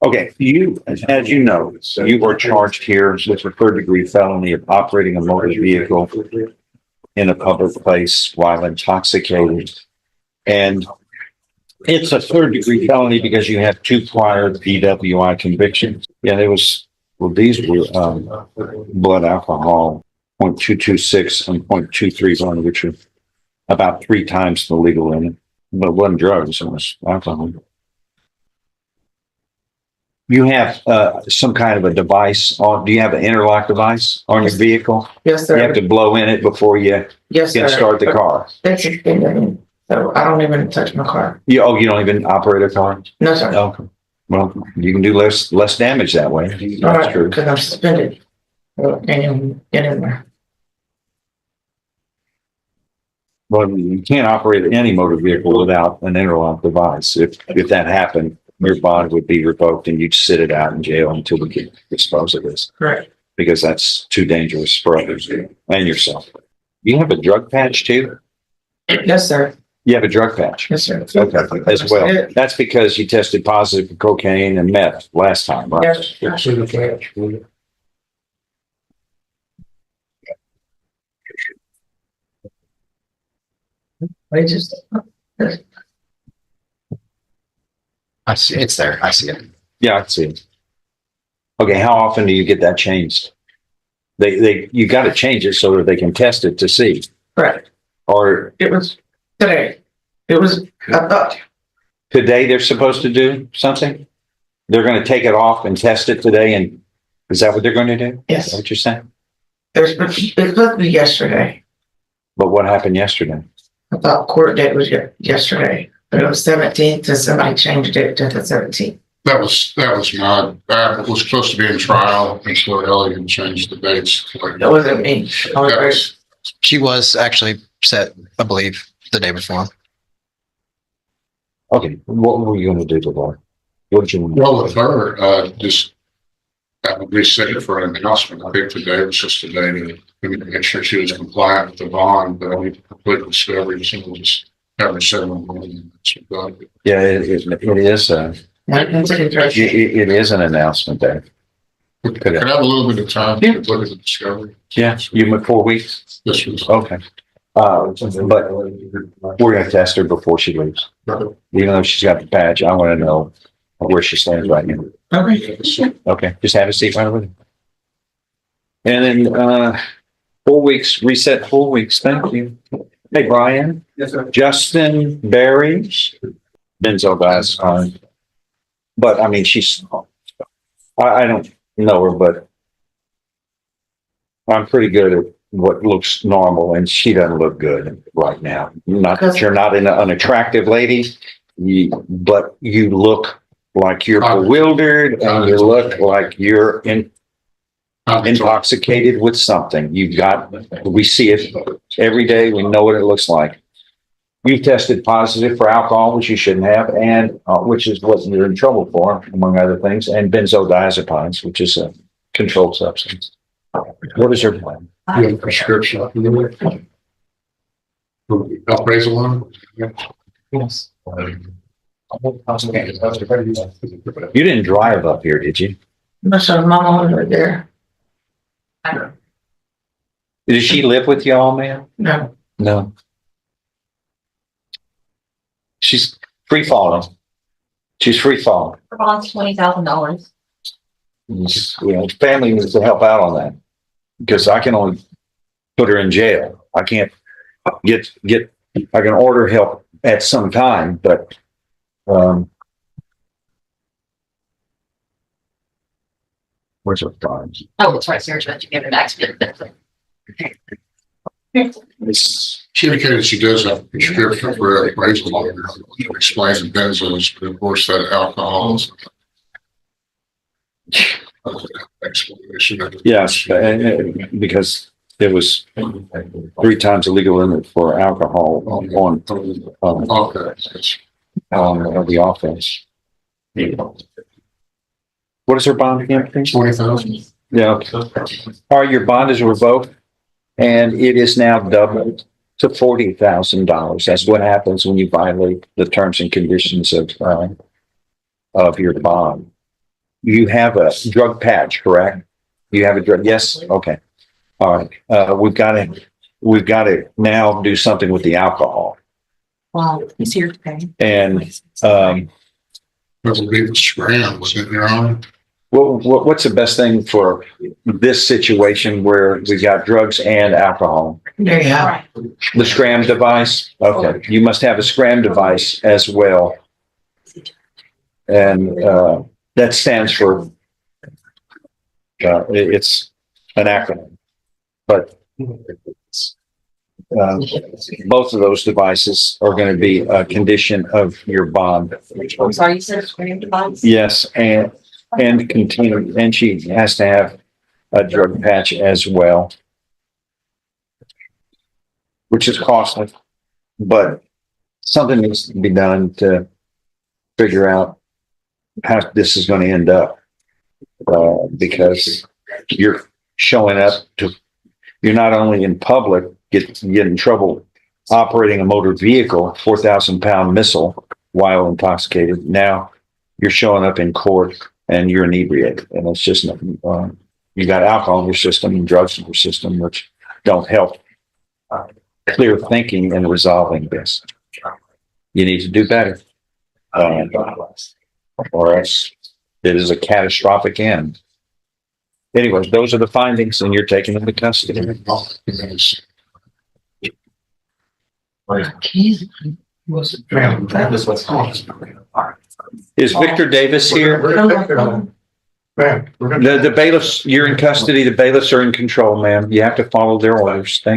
Okay, as you know, you were charged here with a third-degree felony of operating a motor vehicle in a public place while intoxicated. And it's a third-degree felony because you have two prior DWI convictions. Yeah, these were blood alcohol, 0.226 and 0.231, which are about 3 times the legal limit. But it wasn't drugs, it was alcohol. You have some kind of a device on, do you have an interlock device on your vehicle? Yes, sir. You have to blow in it before you Yes, can sir. start the car. That's suspended, so I don't even touch my car. You don't even operate a car? No, sir. Okay. Well, you can do less damage that way. All That's right, true. because I'm suspended. Can't even get in there. Well, you can't operate any motor vehicle without an interlock device. If that happened, your bond would be revoked and you'd sit it out in jail until we can dispose of this. Correct. Because that's too dangerous for others and yourself. You have a drug patch too? Yes, sir. You have a drug patch? Yes, sir. Okay, as well. That's because you tested positive for cocaine and meth last time, right? Yes. I just, I see it's there. I see it. Yeah, I see it. Okay, how often do you get that changed? You got to change it so that they can test it to see. correct. Or It was today. It was, I thought, today they're supposed to do something? They're going to take it off and test it today, and is that what they're going to do? yes, Is that what you're saying? it's supposed to be yesterday. But what happened yesterday? I thought court date was yesterday, but it was 17th and somebody changed it to the 17th. That was that was supposed to be in trial, and so Elliot changed the dates. That wasn't me. I was That very- was- She was actually set, I believe, the day before. Okay, what were you going to do to her? What did you want? Well, with her, just reset it for an announcement. I think today was just a day to make sure she was compliant with the bond, but we completely discovered, so we'll just have her set on the morning. Yeah, it is. It is an announcement there. Could I have a little bit of time to look at the discovery? Yeah, you went 4 weeks. This was. Okay. But we're going to test her before she leaves. Even though she's got the badge, I want to know where she stands right now. Okay. Okay, just have a seat right over there. And then 4 weeks, reset 4 weeks. Thank you. Hey, Brian. Yes, sir. Justin Berry. Benzodiazepine. But I mean, I don't know her, but I'm pretty good at what looks normal, and she doesn't look good right now. Not that you're not an unattractive lady, but you look like you're bewildered and you look like you're intoxicated with something. We see it every day. We know what it looks like. You tested positive for alcohol, which you shouldn't have, and which is what you're in trouble for, among other things, and benzodiazepines, which is a controlled substance. What is your plan? You have a prescription. Appraisal one? Yes. You didn't drive up here, did you? No, so mama was right there. Did she live with y'all, man? No. No. She's free falling. She's free falling. Her bond's $20,000. Family needs to help out on that because I can only put her in jail. I can't I can order help at some time, but where's her funds? Oh, that's right, Sarah, you gave it back to me. She indicated she does have a prescription for appraisal. She explains the benzos, but of course that alcohol is. Explanation. Yes, because it was 3 times the legal limit for alcohol on the offense. What is her bond again, please? 20,000. Yeah. Okay. All right, your bond is revoked, and it is now doubled to $40,000. That's what happens when you violate the terms and conditions of your bond. you have a drug patch, correct? You have a drug, yes, okay. All right, we've got to now do something with the alcohol. Well, he's here to pay. And, That would be the scram, wasn't it, Your Honor? what's the best thing for this situation where we got drugs and alcohol? There you have. The scram device? Okay, you must have a scram device as well. And, that stands for, it's an acronym, but both of those devices are going to be a condition of your bond. I'm sorry, you said screen device? Yes, and continue, and she has to have a drug patch as well, which is costly, but something needs to be done to figure out how this is going to end up. Because you're showing up to, you're not only in public, get in trouble operating a motor vehicle, 4,000-pound missile while intoxicated. Now you're showing up in court and you're inebriated, and it's just, you got alcohol in your system and drugs in your system, which don't help clear thinking and resolving this. You need to do better, or else it is a catastrophic end. Anyways, those are the findings, and you're taking them to custody. That was what's called. Is Victor Davis here? The bailiffs, you're in custody. The bailiffs are in control, ma'am. You have to follow their orders. Thank